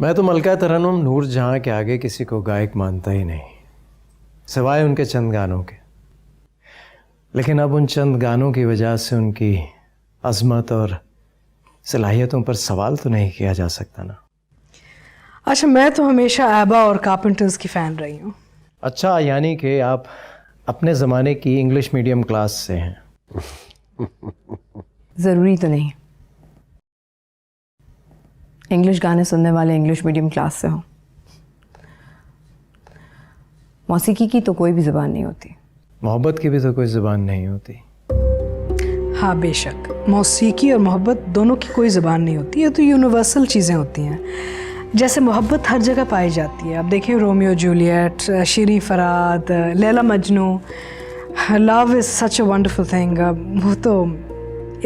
मैं तो मलका तरन्नुम नूर जहां के आगे किसी को गायक मानता ही नहीं, सिवाय उनके चंद गानों के। लेकिन अब उन चंद गानों की वजह से उनकी अजमत और सलाहियतों पर सवाल तो नहीं किया जा सकता ना। अच्छा, मैं तो हमेशा एबा और कारपेंटर्स की फ़ैन रही हूँ। अच्छा, यानी कि आप अपने ज़माने की इंग्लिश मीडियम क्लास से हैं। ज़रूरी तो नहीं इंग्लिश गाने सुनने वाले इंग्लिश मीडियम क्लास से हो। मौसीकी की तो कोई भी ज़बान नहीं होती। मोहब्बत की भी तो कोई ज़बान नहीं होती। हाँ बेशक, मौसीकी और मोहब्बत दोनों की कोई ज़बान नहीं होती, ये तो यूनिवर्सल चीज़ें होती हैं। जैसे मोहब्बत हर जगह पाई जाती है। अब देखें Romeo Juliet, Shirin Farhad, Laila Majnu, love is such a wonderful thing. वो तो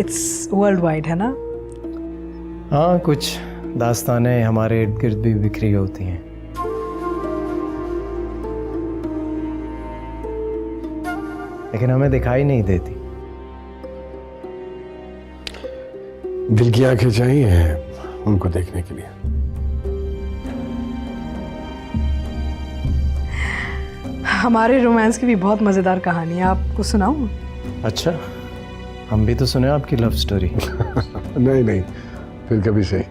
इट्स वर्ल्ड वाइड है ना। हाँ, कुछ दास्तानें हमारे इर्द गिर्द भी बिखरी होती हैं। लेकिन हमें दिखाई नहीं देती। दिल की आंखें चाहिए उनको देखने के लिए। हमारे रोमांस की भी बहुत मज़ेदार कहानी है, आपको सुनाऊँ? अच्छा, हम भी तो सुने आपकी लव स्टोरी। नहीं नहीं, फिर कभी सही।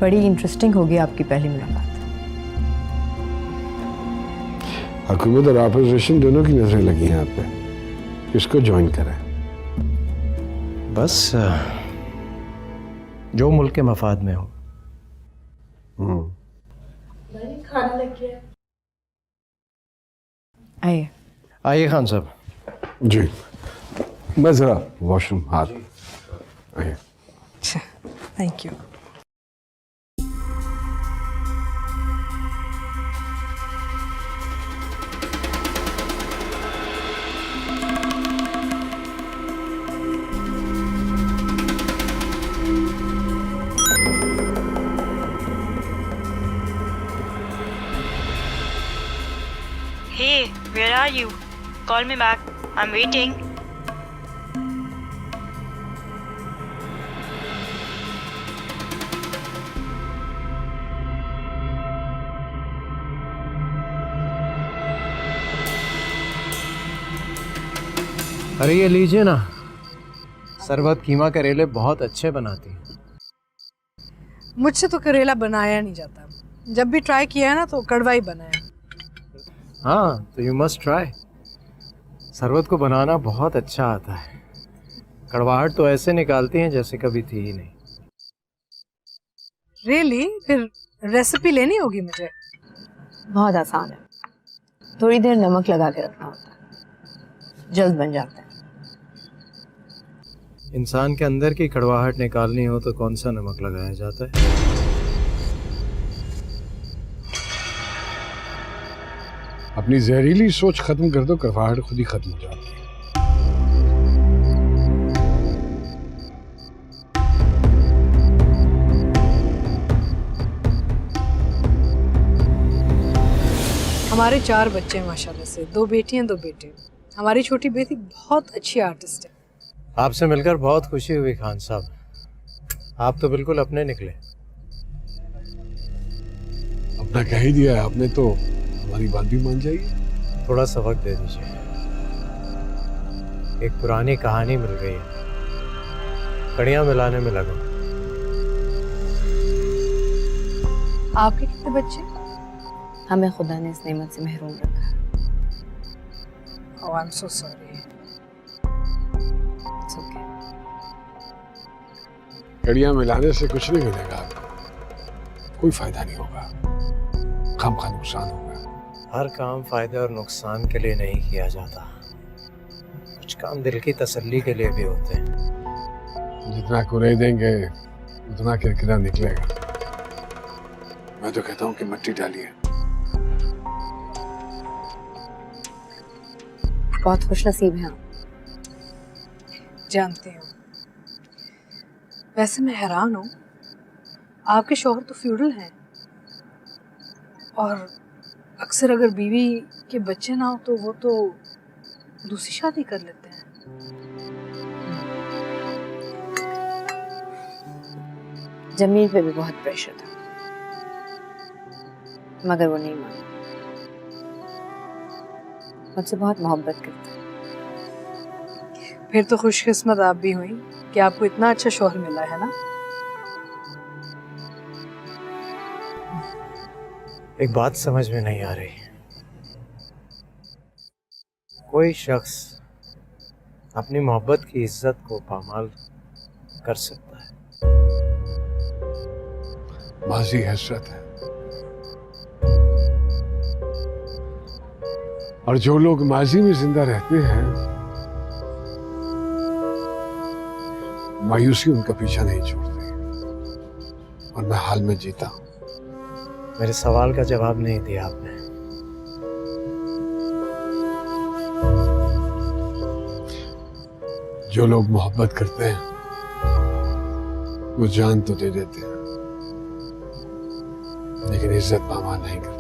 बड़ी इंटरेस्टिंग होगी आपकी पहली मुलाकात। हुकूमत और अपोजिशन दोनों की नजरें लगी हैं आप पे, किसको ज्वाइन करें? बस जो मुल्क के मफाद में हो। खाना लग गया। आइए। आइए खान साहब। जी, मैं जरा वॉशरूम हाथ। आइए। अच्छा, thank you. Hey, where are you? Call me back. I'm waiting. अरे ये लीजिए ना, सरबत कीमा करेले बहुत अच्छे बनाती हैं। मुझसे तो करेला बनाया नहीं जाता, जब भी ट्राई किया है ना तो कड़वा ही बना है। हाँ, तो यू मस्ट ट्राई। सरबत को बनाना बहुत अच्छा आता है। कड़वाहट तो ऐसे निकालती हैं जैसे कभी थी ही नहीं। रियली? फिर रेसिपी लेनी होगी मुझे। बहुत आसान है, थोड़ी देर नमक लगा के रखना होता है, जल्द बन जाता है। इंसान के अंदर की कड़वाहट निकालनी हो तो कौन सा नमक लगाया जाता है? अपनी जहरीली सोच खत्म कर दो, कड़वाहट खुद ही खत्म हो जाती है। हमारे 4 बच्चे हैं माशाल्लाह से, 2 बेटियां 2 बेटे। हमारी छोटी बेटी बहुत अच्छी आर्टिस्ट है। आपसे मिलकर बहुत खुशी हुई खान साहब। आप तो बिल्कुल अपने निकले। अपना कह ही दिया है आपने, तो हमारी बात भी मान जाइए। थोड़ा सा वक्त दे दीजिए, एक पुरानी कहानी मिल गई है, कड़ियां मिलाने में लगा। आपके कितने बच्चे? हमें खुदा ने इस नेमत से महरूम रखा है। Oh, I'm so sorry. It's okay. कड़ियां मिलाने से कुछ नहीं मिलेगा आपको, कोई फायदा नहीं होगा, खामखा नुकसान होगा। हर काम फायदे और नुकसान के लिए नहीं किया जाता, कुछ काम दिल की तसल्ली के लिए भी होते हैं। जितना कुरे देंगे उतना किरकिरा निकलेगा। मैं तो कहता हूँ कि मिट्टी डालिए। बहुत खुशनसीब हैं आप। जानती हूँ। वैसे मैं हैरान हूँ, आपके शौहर तो फ्यूडल हैं और अक्सर अगर बीवी के बच्चे ना हो तो वो तो दूसरी शादी कर लेते हैं। जमील पे भी बहुत प्रेशर था। मगर वो नहीं माना। मुझसे बहुत मोहब्बत करता है। फिर तो खुशकिस्मत आप भी हुई कि आपको इतना अच्छा शौहर मिला है ना। एक बात समझ में नहीं आ रही, कोई शख्स अपनी मोहब्बत की इज्जत को पामाल कर सकता है? माजी हसरत है, और जो लोग माजी में जिंदा रहते हैं मायूसी उनका पीछा नहीं छोड़ती, और मैं हाल में जीता हूं। मेरे सवाल का जवाब नहीं दिया आपने। जो लोग मोहब्बत करते हैं वो जान तो दे देते हैं, लेकिन इज्जत पामाल नहीं करते।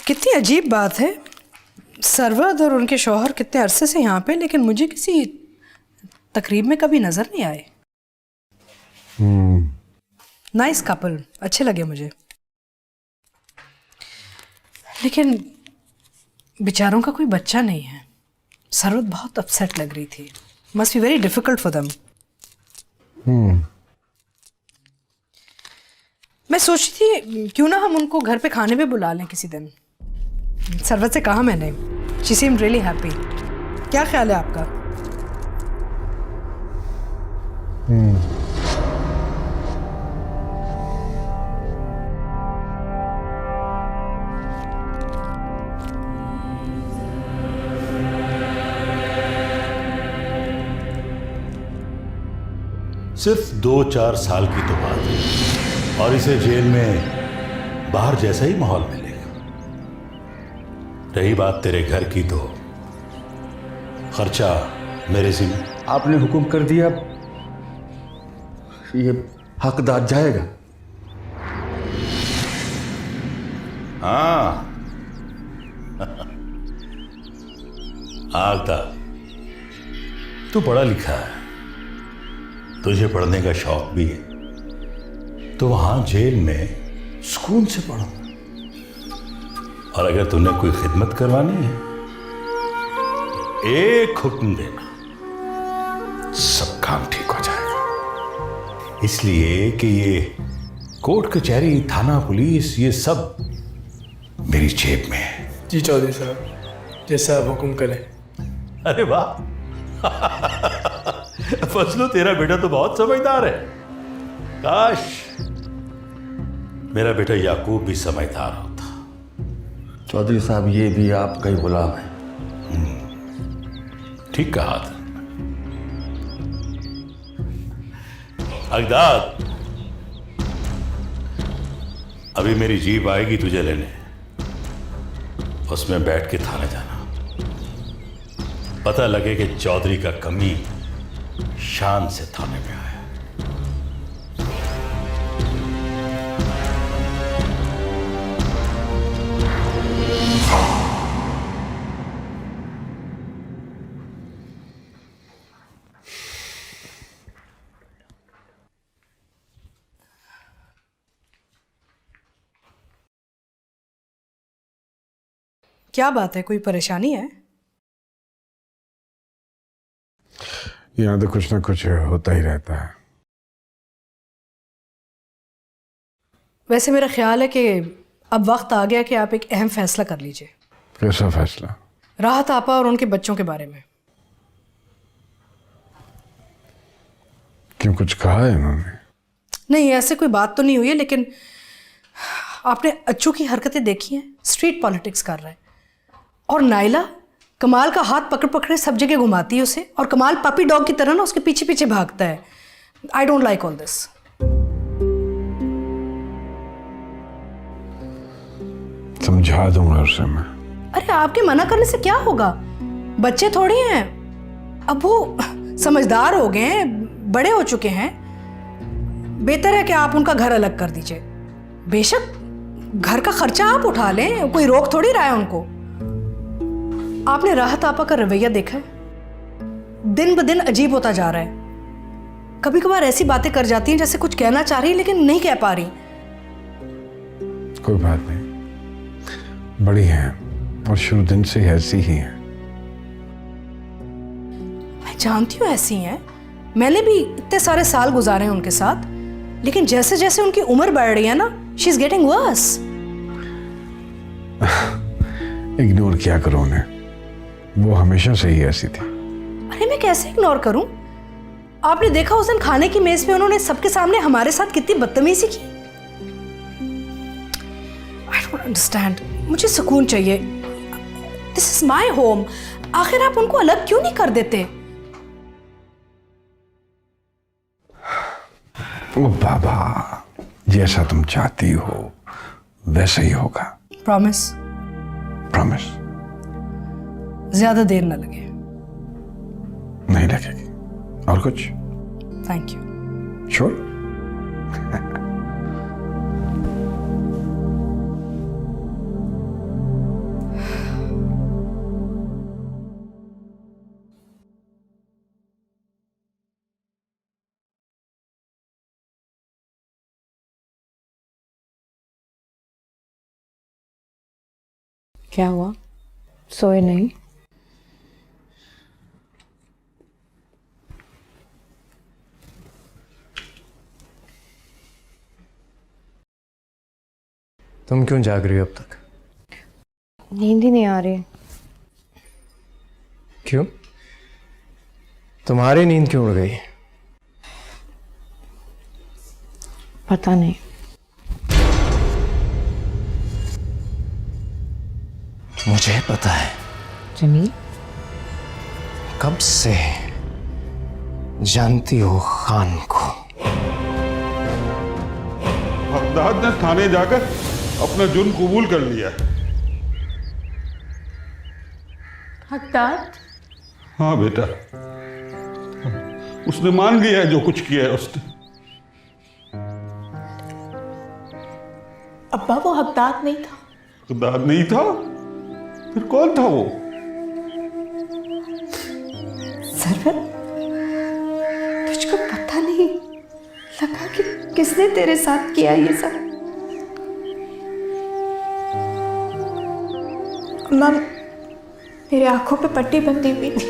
कितनी अजीब बात है, सरवद और उनके शौहर कितने अरसे से यहाँ पे, लेकिन मुझे किसी तकरीब में कभी नजर नहीं आए। नाइस कपल, अच्छे लगे मुझे, लेकिन बेचारों का कोई बच्चा नहीं है। सरवद बहुत अपसेट लग रही थी। Must be very difficult for them. मैं सोची थी क्यों ना हम उनको घर पे खाने पे बुला लें किसी दिन। सरवत से कहा मैंने, शी सीम्ड रियली हैप्पी। क्या ख्याल है आपका? सिर्फ 2-4 साल की तो बात है, और इसे जेल में बाहर जैसा ही माहौल मिलेगा। रही बात तेरे घर की, तो खर्चा मेरे जिम्मे। आपने हुक्म कर दिया, ये हकदार जाएगा। हाँ आगता, तू पढ़ा लिखा है, तुझे पढ़ने का शौक भी है, तो वहां जेल में सुकून से पढ़ो। और अगर तूने कोई खिदमत करवानी है, एक हुक्म देना, सब काम ठीक हो जाएगा। इसलिए कि ये कोर्ट कचहरी, थाना, पुलिस, ये सब मेरी जेब में है। जी चौधरी साहब, जैसा आप हुक्म करें। अरे वाह फजलो, तेरा बेटा तो बहुत समझदार है। काश मेरा बेटा याकूब भी समझदार होता। चौधरी साहब, ये भी आपका ही गुलाम है। ठीक कहा था अगदाद। अभी मेरी जीप आएगी तुझे लेने, उसमें बैठ के थाने जाना। पता लगे कि चौधरी का कमी शान से थाने में आया। क्या बात है, कोई परेशानी है? यहाँ तो कुछ ना कुछ होता ही रहता है। वैसे मेरा ख्याल है कि अब वक्त आ गया कि आप एक अहम फैसला कर लीजिए। कैसा फैसला? राहत आपा और उनके बच्चों के बारे में। क्यों, कुछ कहा है इन्होंने? नहीं, ऐसे कोई बात तो नहीं हुई है, लेकिन आपने अच्छू की हरकतें देखी हैं। स्ट्रीट पॉलिटिक्स कर रहा है, और नाइला कमाल का हाथ पकड़ पकड़े सब जगह घुमाती है उसे, और कमाल पपी डॉग की तरह ना उसके पीछे पीछे भागता है। I don't like all this. समझा दूंगा उसे मैं। अरे आपके मना करने से क्या होगा? बच्चे थोड़ी हैं, अब वो समझदार हो गए हैं, बड़े हो चुके हैं। बेहतर है कि आप उनका घर अलग कर दीजिए। बेशक घर का खर्चा आप उठा लें, कोई रोक थोड़ी रहा है उनको। आपने राहत आपा का रवैया देखा है? दिन ब दिन अजीब होता जा रहा है। कभी कभार ऐसी बातें कर जाती हैं जैसे कुछ कहना चाह रही है लेकिन नहीं कह पा रही। कोई बात नहीं, बड़ी हैं और शुरू दिन से ऐसी ही हैं। मैं जानती हूँ ऐसी हैं, मैंने भी इतने सारे साल गुजारे हैं उनके साथ, लेकिन जैसे जैसे उनकी उम्र बढ़ रही है ना, she is getting worse. Ignore किया करो उन्हें, वो हमेशा से ही ऐसी थी। अरे मैं कैसे इग्नोर करूं? आपने देखा उस दिन खाने की मेज पे उन्होंने सबके सामने हमारे साथ कितनी बदतमीजी की। I don't understand. मुझे सुकून चाहिए। This is my home. आखिर आप उनको अलग क्यों नहीं कर देते? ओ बाबा, जैसा तुम चाहती हो वैसा ही होगा। प्रॉमिस? प्रॉमिस। ज्यादा देर न लगे। नहीं लगेगी। और कुछ? Thank you. श्योर? क्या हुआ? सोए नहीं? तुम क्यों जाग रही हो अब तक? नींद ही नहीं आ रही। क्यों? तुम्हारी नींद क्यों उड़ गई? पता नहीं। मुझे पता है। जमील? कब से जानती हो खान को? हकदार ने थाने जाकर अपना जुर्म कबूल कर लिया। हकदार? हाँ बेटा, उसने मान लिया है जो कुछ किया है उसने। अब्बा वो हकदार नहीं था। हकदार नहीं था? फिर कौन था वो? सरवत, तुझको पता नहीं लगा कि किसने तेरे साथ किया ये सब? अम्मा, मेरी आंखों पे पट्टी बंधी हुई थी।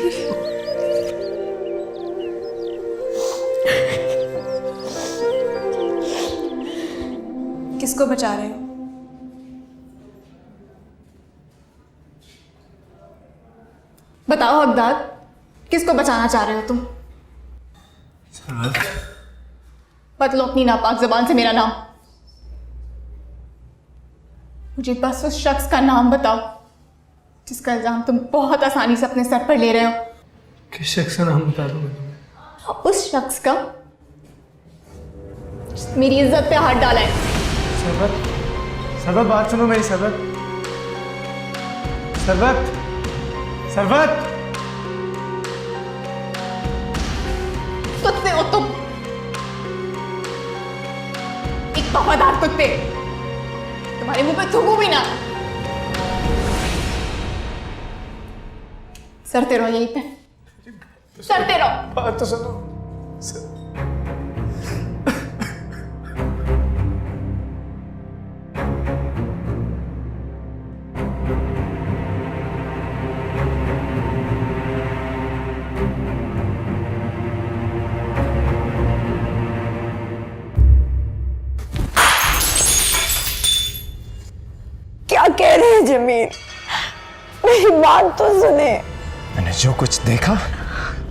किसको बचा रहे हो? बताओ हकदार, किसको बचाना चाह रहे हो तुम? बदलो अपनी नापाक जबान से मेरा नाम। मुझे बस उस शख्स का नाम बताओ जिसका इल्जाम तुम बहुत आसानी से अपने सर पर ले रहे हो। किस शख्स का नाम बता दो मुझे। उस शख्स का जिसने मेरी इज्जत पे हाथ डाला है। सरवत, सरवत बात सुनो मेरी। सरवत, सरवत, सरवत। कुत्ते हो तुम, एक वफादार कुत्ते। तुम्हारे मुंह पे थूकू भी ना। सरते रहो यहीं पे, सरते रहो। बात तो सुनो। क्या कह रहे हैं जमील? मेरी बात तो सुने। मैंने जो कुछ देखा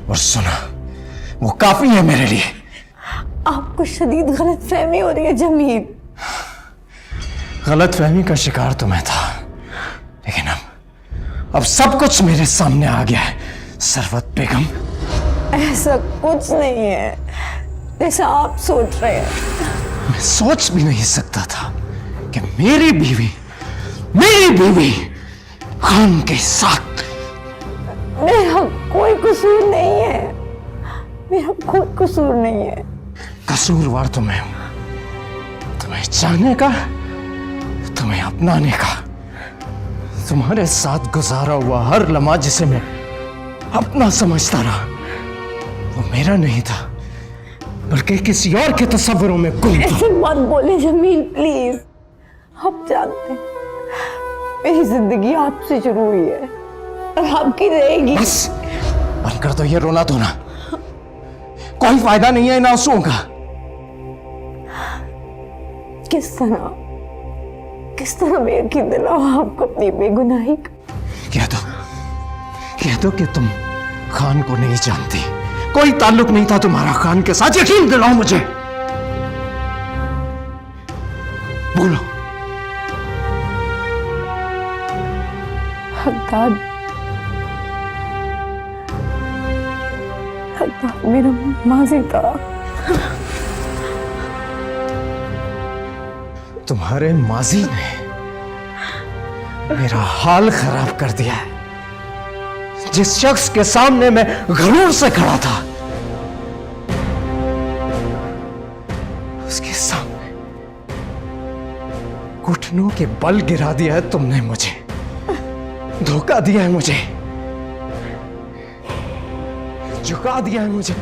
और सुना वो काफी है मेरे लिए। आपको शदीद गलतफहमी हो रही है जमील। गलतफहमी का शिकार तो मैं था, लेकिन अब सब कुछ मेरे सामने आ गया है। सरवत बेगम, ऐसा कुछ नहीं है जैसा आप सोच रहे हैं। मैं सोच भी नहीं सकता था कि मेरी बीवी खान के साथ। मेरा कोई कसूर नहीं है, मेरा कोई कसूर नहीं है। कसूरवार तुम्हें हूं, तुम्हें चाहने का, तुम्हें अपनाने का। तुम्हारे साथ गुजारा हुआ हर लम्हा जिसे मैं अपना समझता रहा, वो मेरा नहीं था, बल्कि किसी और के तस्वुरों में गुम था। ऐसे मत बोले जमीन, प्लीज। आप जानते हैं मेरी जिंदगी आपसे शुरू हुई है और आपकी रहेगी। बस बंद कर दो ये रोना धोना, कोई फायदा नहीं है इन आंसुओं का। किस तरह मैं यकीन दिलाऊं आपको अपनी बेगुनाही का? कह दो कि तुम खान को नहीं जानती, कोई ताल्लुक नहीं था तुम्हारा खान के साथ। यकीन दिलाओ मुझे, बोलो। हद्दाद मेरा माजी था। तुम्हारे माजी ने मेरा हाल खराब कर दिया है। जिस शख्स के सामने मैं गरूर से खड़ा था, उसके सामने घुटनों के बल गिरा दिया है तुमने मुझे, धोखा दिया है मुझे, झुका दिया है मुझे।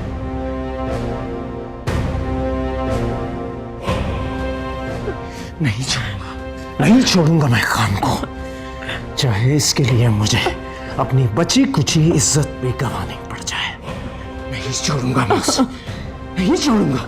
नहीं छोड़ूंगा मैं खान को, चाहे इसके लिए मुझे अपनी बची कुची इज्जत भी गंवानी पड़ जाए। नहीं छोड़ूंगा मैं उसे, नहीं छोड़ूंगा।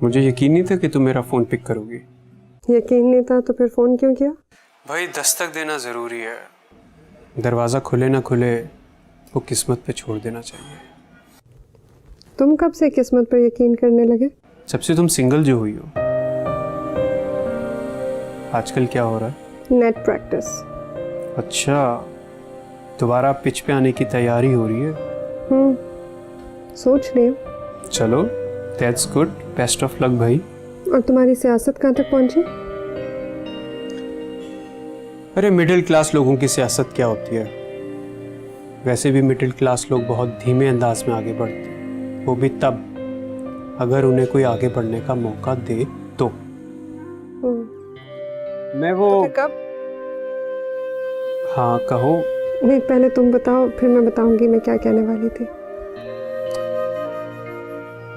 मुझे यकीन नहीं था कि तुम मेरा फ़ोन पिक करोगी। यकीन नहीं था तो फिर फ़ोन क्यों किया? भाई दस्तक देना ज़रूरी है, दरवाज़ा खुले ना खुले वो किस्मत पे छोड़ देना चाहिए। तुम कब से किस्मत पर यकीन करने लगे? जब से तुम सिंगल जो हुई हो। आजकल क्या हो रहा है? Net practice. अच्छा, दोबारा पिच पे आने की तैयारी हो रही है? सोच रही हूँ। चलो that's good, best of luck भाई। और तुम्हारी सियासत कहाँ तक पहुंची? अरे मिडिल क्लास लोगों की सियासत क्या होती है? वैसे भी मिडिल क्लास लोग बहुत धीमे अंदाज में आगे बढ़ते हैं, वो भी तब अगर उन्हें कोई आगे बढ़ने का मौका दे तो। मैं वो तो फिर कब? हाँ कहो। नहीं, पहले तुम बताओ, फिर मैं बताऊंगी मैं क्या कहने वाली थी।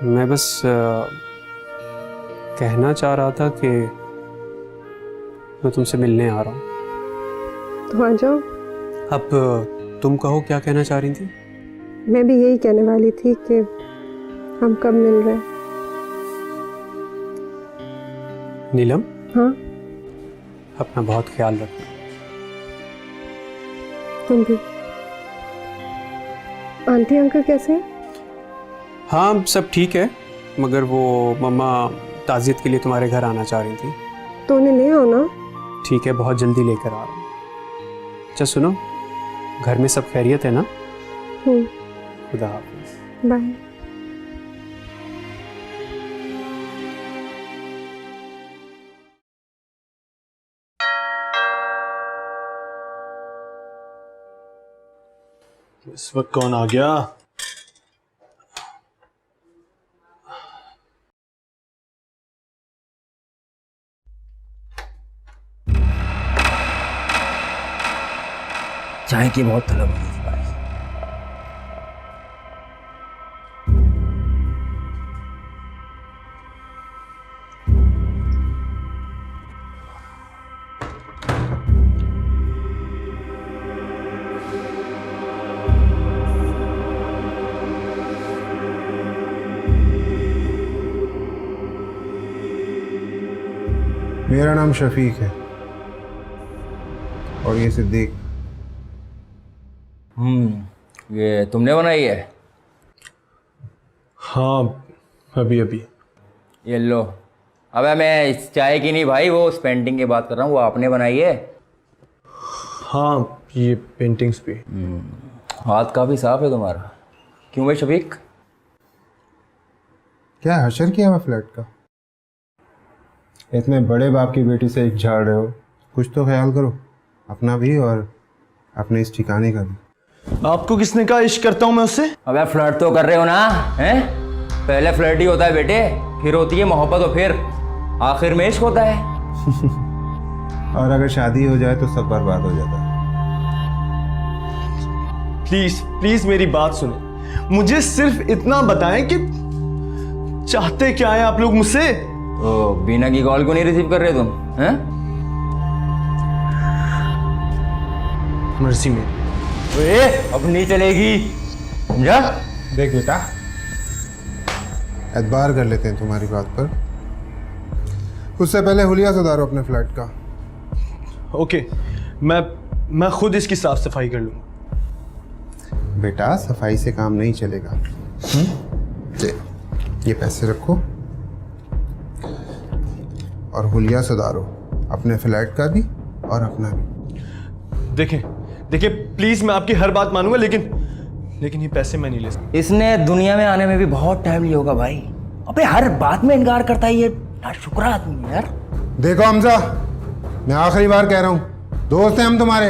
मैं बस कहना चाह रहा था कि मैं तुमसे मिलने आ रहा हूँ। तो आ जाओ। अब तुम कहो क्या कहना चाह रही थी? मैं भी यही कहने वाली थी कि हम कब मिल रहे हैं। नीलम। हाँ। अपना बहुत ख्याल रखना। तुम भी। आंटी अंकल कैसे हैं? हाँ सब ठीक है, मगर वो मम्मा ताज़ियत के लिए तुम्हारे घर आना चाह रही थी। तो उन्हें ले आओ ना। ठीक है, बहुत जल्दी लेकर आ रहा हूँ। अच्छा सुनो, घर में सब खैरियत है ना? खुदा हाफिज़। बाय। इस वक्त कौन आ गया? चाय की बहुत तलब हो रही है। मेरा नाम शफीक है और ये सिद्दीक। ये तुमने बनाई है? हाँ, अभी अभी। ये लो। अबे मैं इस चाय की नहीं भाई, वो उस पेंटिंग की बात कर रहा हूँ, वो आपने बनाई है? हाँ, ये पेंटिंग्स भी। हाथ काफ़ी साफ है तुम्हारा। क्यों भाई शफीक? क्या हशर किया मैं फ्लैट का? इतने बड़े बाप की बेटी से एक झाड़ रहे हो, कुछ तो ख्याल करो अपना भी और अपने इस ठिकाने का भी। आपको किसने कहा इश्क करता हूँ मैं उससे? अबे फ्लर्ट तो कर रहे हो ना, हैं? पहले फ्लर्ट ही होता है बेटे, फिर होती है मोहब्बत और फिर आखिर में इश्क होता है। और अगर शादी हो जाए तो सब बर्बाद हो जाता है। प्लीज प्लीज मेरी बात सुने, मुझे सिर्फ इतना बताएं कि चाहते क्या है आप लोग मुझसे? ओ, बीना की कॉल को नहीं रिसीव कर रहे तुम, हैं? मर्जी मेरी। अब नहीं चलेगी, समझा? देख बेटा, एतबार कर लेते हैं तुम्हारी बात पर। उससे पहले हुलिया सुधारो अपने फ्लैट का। ओके, मैं खुद इसकी साफ सफाई कर लूंगा। बेटा, सफाई से काम नहीं चलेगा। ये पैसे रखो और हुलिया सुधारो, अपने फ्लैट का भी और अपना भी। देखिए प्लीज, मैं आपकी हर बात मानूंगा, लेकिन ये पैसे मैं नहीं ले सकता। इसने दुनिया में आने में भी बहुत टाइम लिया होगा भाई। अबे हर बात में इनकार करता है ये नाशुक्र आदमी यार। देखो हमजा, मैं आखिरी बार कह रहा हूं, दोस्त हैं हम तुम्हारे।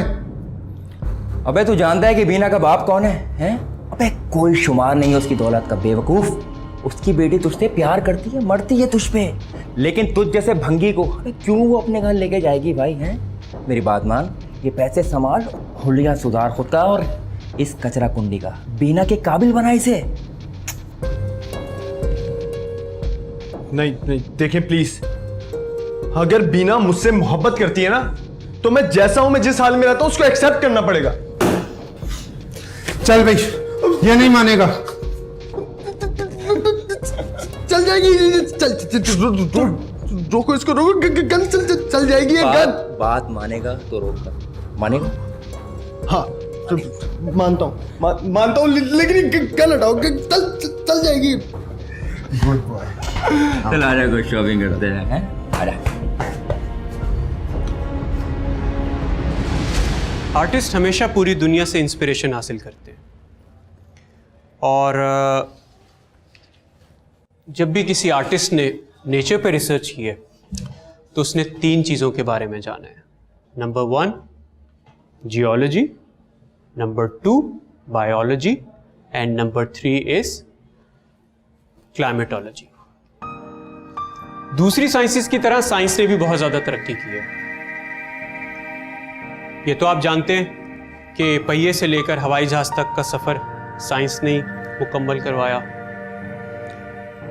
अबे तू जानता है कि बीना का बाप कौन है, हैं? अबे कोई शुमार नहीं है उसकी दौलत का, बेवकूफ। उसकी बेटी तुझसे प्यार करती है, मरती है तुझ पे, लेकिन तुझ जैसे भंगी को क्यों वो अपने घर लेके जाएगी भाई, हैं? मेरी बात मान, ये पैसे संभाल, हुलिया सुधार खुद का और इस कचरा कुंडी का। बीना के काबिल बना इसे। नहीं, देखें प्लीज, अगर बीना मुझसे मोहब्बत करती है ना, तो मैं जैसा हूं, मैं जिस हाल में रहता हूं, उसको एक्सेप्ट करना पड़ेगा। चल भाई, ये नहीं मानेगा। चल जाएगी, चल रोको इसको, रोको, गन चल जाएगी ये गन। बात मानेगा तो रोक, मानेगा? हाँ, मानता हूँ, लेकिन गन हटाओ, चल जाएगी। Good boy. चल आजा, कुछ शॉपिंग करते हैं, आजा। आर्टिस्ट हमेशा पूरी दुनिया से इंस्पिरेशन हासिल करते हैं और जब भी किसी आर्टिस्ट ने नेचर पे रिसर्च की है तो उसने 3 चीज़ों के बारे में जाना है। Number 1 geology, number 2 biology and number 3 is climatology. दूसरी साइंसेस की तरह साइंस ने भी बहुत ज़्यादा तरक्की की है। ये तो आप जानते हैं कि पहिए से लेकर हवाई जहाज तक का सफ़र साइंस ने मुकम्मल करवाया,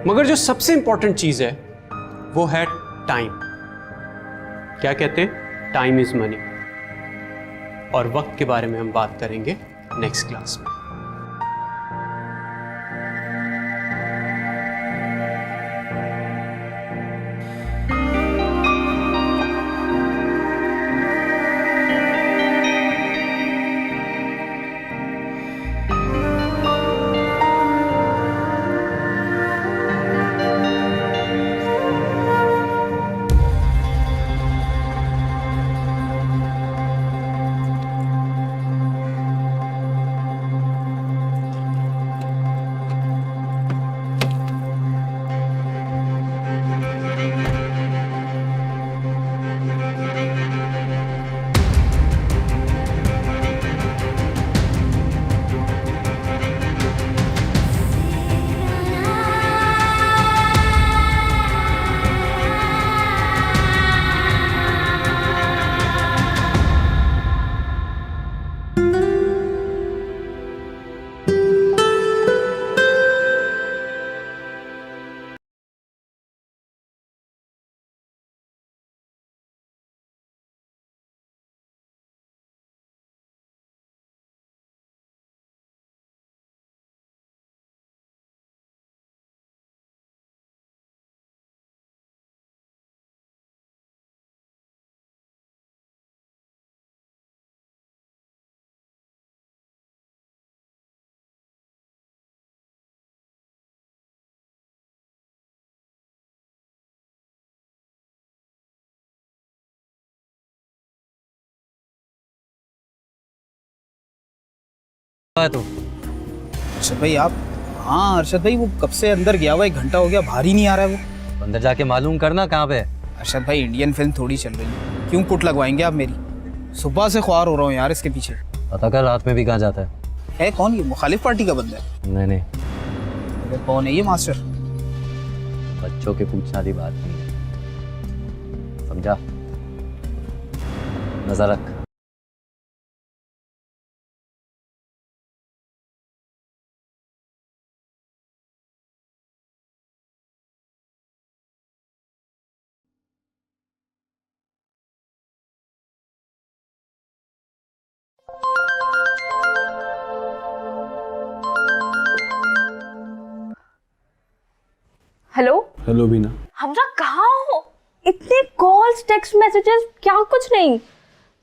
मगर जो सबसे इंपॉर्टेंट चीज़ है वो है टाइम। क्या कहते हैं? Time is money. और वक्त के बारे में हम बात करेंगे नेक्स्ट क्लास में। है तो अरशद भाई आप, हाँ अरशद भाई वो कब से अंदर गया हुआ, 1 घंटा हो गया, बाहर ही नहीं आ रहा है वो। अंदर जाके मालूम करना कहाँ पे। अरशद भाई इंडियन फिल्म थोड़ी चल रही है, क्यों कुट लगवाएंगे आप मेरी? सुबह से ख्वार हो रहा हूँ यार इसके पीछे। पता कर रात में भी कहाँ जाता है कौन ये, मुखालिफ पार्टी का बंदा है? नहीं नहीं, अरे कौन है ये मास्टर? बच्चों के पूछने वाली बात नहीं है, समझा? नजर रख। हेलो हेलो बीना। हमजा कहाँ हो? इतने कॉल्स, टेक्स्ट मैसेजेस, क्या कुछ नहीं।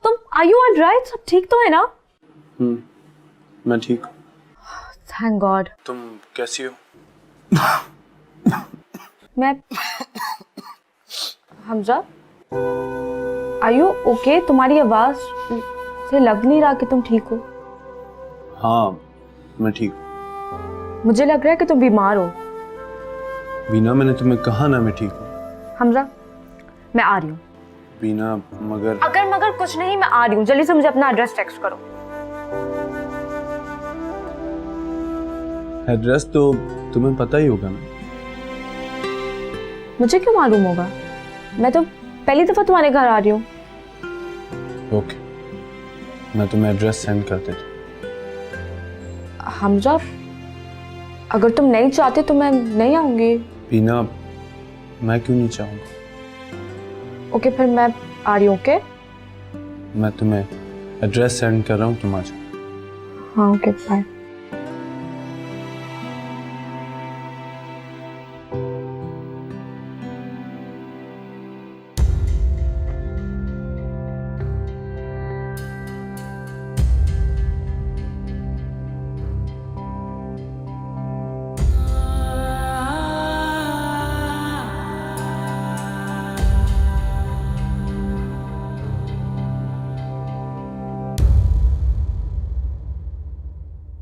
तुम आर यू ऑलराइट? सब ठीक तो है ना? मैं ठीक हूँ। Thank God. तुम कैसी हो? मैं हमजा, आर यू ओके? तुम्हारी आवाज से लग नहीं रहा कि तुम ठीक हो। हाँ मैं ठीक हूँ। मुझे लग रहा है कि तुम बीमार हो। बीना मैंने तुम्हें कहा ना मैं ठीक हूँ। हमजा मैं आ रही हूँ। बीना मगर मगर कुछ नहीं, मैं आ रही हूँ। जल्दी से मुझे अपना एड्रेस टेक्स्ट करो। एड्रेस तो तुम्हें पता ही होगा ना। मुझे क्यों मालूम होगा? मैं तो पहली दफा तुम्हारे घर आ रही हूँ। ओके, मैं तुम्हें एड्रेस सेंड कर देता हूँ। हमजा अगर तुम नहीं चाहते तो मैं नहीं आऊंगी। बीना मैं क्यों नहीं चाहूँगा। ओके फिर मैं आ रही हूँ। ओके मैं तुम्हें एड्रेस सेंड कर रहा हूँ, तुम आ जाओ। हाँ ओके बाय।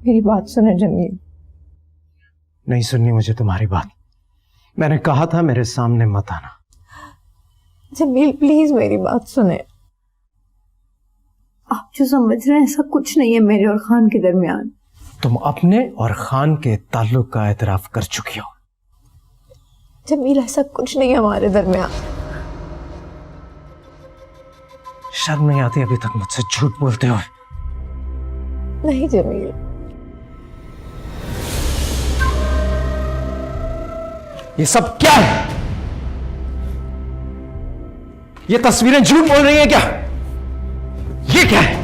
मेरी बात सुनो जमील। नहीं सुननी मुझे तुम्हारी बात। मैंने कहा था मेरे सामने मत आना। जमील प्लीज मेरी बात सुने। आप जो समझ रहे हैं ऐसा कुछ नहीं है मेरे और खान के दरमियान। तुम अपने और खान के ताल्लुक का एतराफ कर चुकी हो। जमील ऐसा कुछ नहीं है हमारे दरमियान। शर्म नहीं आती अभी तक मुझसे झूठ बोलते हो? नहीं जमील, ये सब क्या है? ये तस्वीरें झूठ बोल रही हैं क्या? ये क्या है?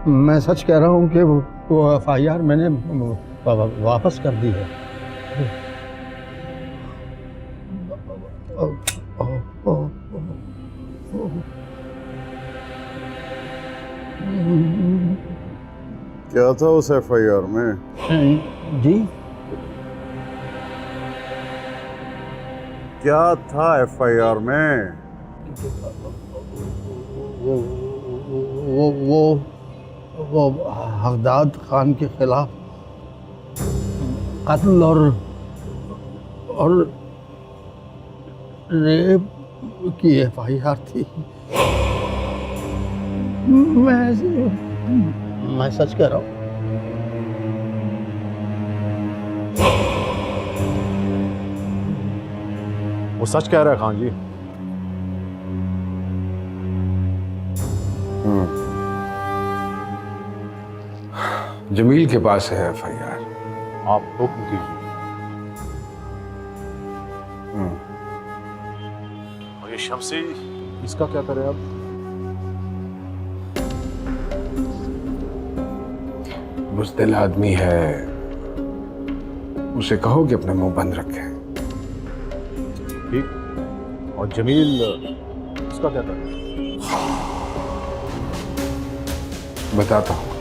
मैं सच कह रहा हूँ कि वो FIR मैंने वापस कर दी है। क्या था उस FIR में? जी क्या था FIR में? वो हकदाद खान के खिलाफ कत्ल और रेप की FIR थी। मैं सच कह रहा हूँ। वो सच कह रहा है खान जी। जमील के पास है FIR। आप हुक्म कीजिए। और ये शमसी, इसका क्या करें आप? बुज़दिल आदमी है, उसे कहो कि अपना मुंह बंद रखे। ठीक। और जमील उसका क्या करना? बताता हूँ।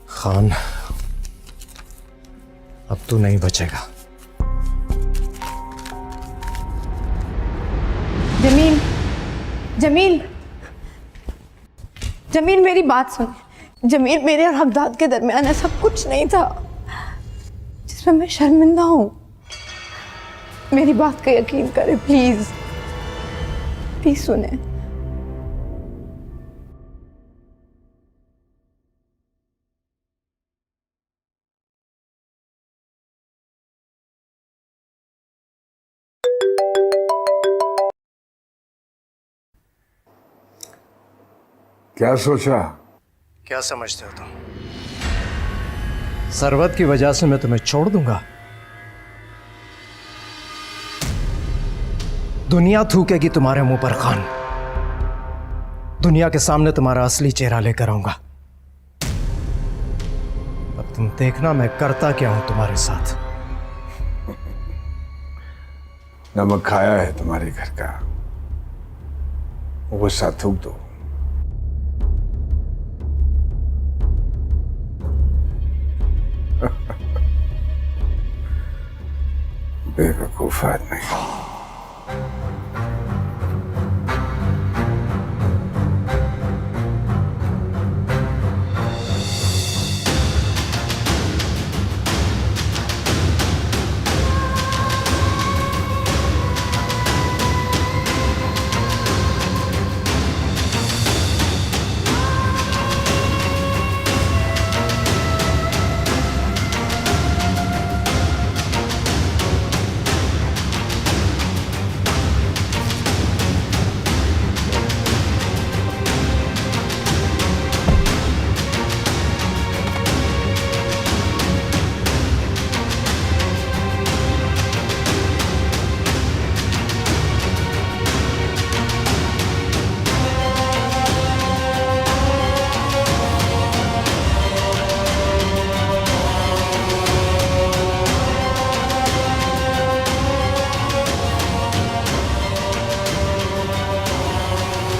खान, अब तू नहीं बचेगा। जमील, जमील, जमील मेरी बात सुन। जमील, मेरे और हकदाद के दरमियान ऐसा कुछ नहीं था जिसमें मैं शर्मिंदा हूँ। मेरी बात का यकीन करे प्लीज, प्लीज सुने। क्या सोचा? क्या समझते हो तुम? सरवत की वजह से मैं तुम्हें छोड़ दूंगा? दुनिया थूकेगी तुम्हारे मुंह पर खान। दुनिया के सामने तुम्हारा असली चेहरा लेकर आऊंगा। अब तुम देखना मैं करता क्या हूं तुम्हारे साथ। नमक खाया है तुम्हारे घर का, गुस्सा थूक दो। बेवकूफ आदमी।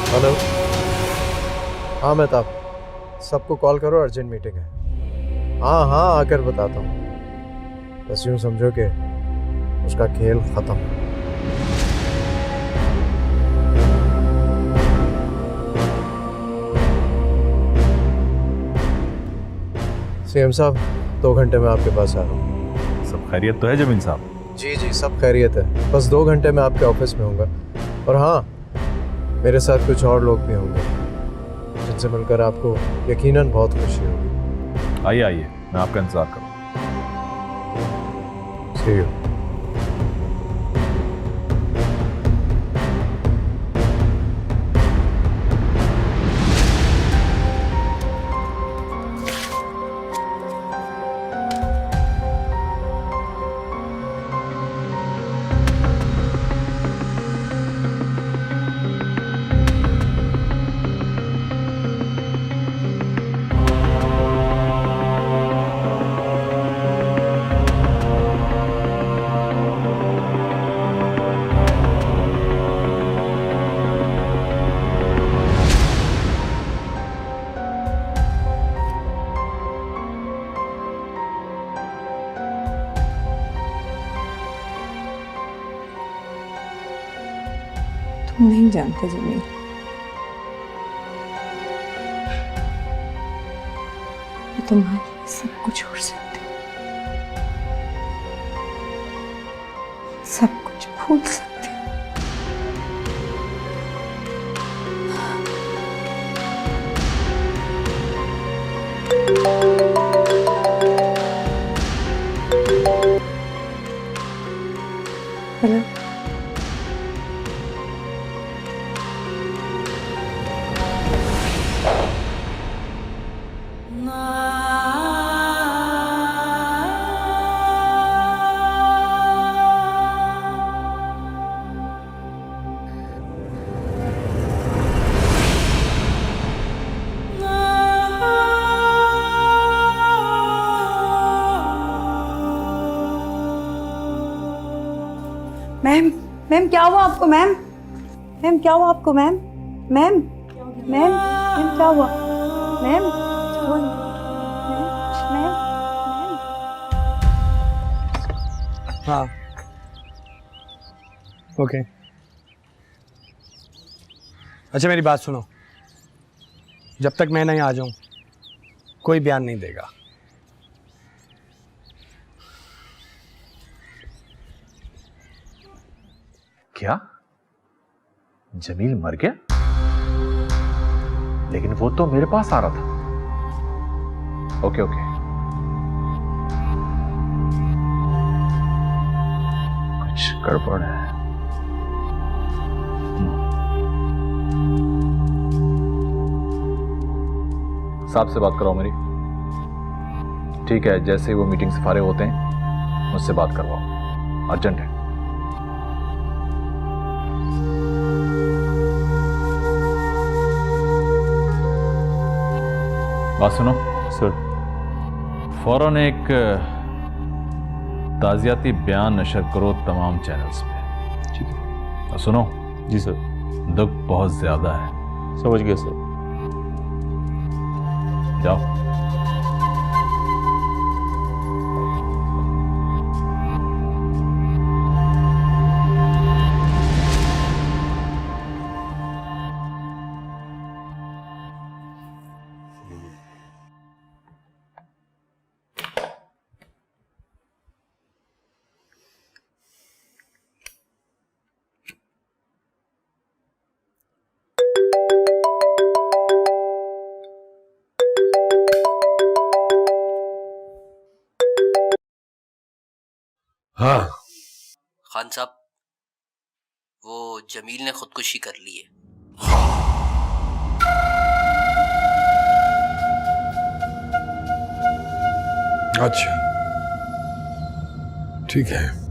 हेलो, हाँ मेहताब, सबको कॉल करो, अर्जेंट मीटिंग है। हाँ हाँ आकर बताता हूँ। बस यूँ समझो कि उसका खेल खत्म। सीएम साहब, 2 घंटे में आपके पास आ रहा हूँ। सब खैरियत तो है जमील साहब? जी जी सब खैरियत है, बस 2 घंटे में आपके ऑफिस में होऊंगा। और हाँ, मेरे साथ कुछ और लोग भी होंगे जिनसे मिलकर आपको यकीनन बहुत खुशी होगी। आइए आइए, मैं आपका इंतजार करूँ। See you. तुम नहीं जानते जमील, मैं तुम्हारे लिए सब कुछ छोड़ सकती हूँ, सब कुछ। भूल सकती। हेलो, मैम मैम क्या हुआ आपको मैम? मैम क्या हुआ आपको मैम? मैम मैम मैम क्या हुआ मैम? मैम हाँ ओके। अच्छा मेरी बात सुनो, जब तक मैं नहीं आ जाऊं कोई बयान नहीं देगा। क्या जमील मर गया? लेकिन वो तो मेरे पास आ रहा था। ओके ओके, कुछ गड़बड़ है। साहब से बात कराओ मेरी। ठीक है, जैसे ही वो मीटिंग से फारिग होते हैं मुझसे बात करवाओ, अर्जेंट है। बात सुनो सर, फौरन एक ताज़ियाती बयान नशर करो तमाम चैनल्स पे। ठीक है। और सुनो। जी सर। दुख बहुत ज्यादा है। समझ गया सर। जाओ। हाँ खान साहब, वो जमील ने खुदकुशी कर ली है। अच्छा ठीक है।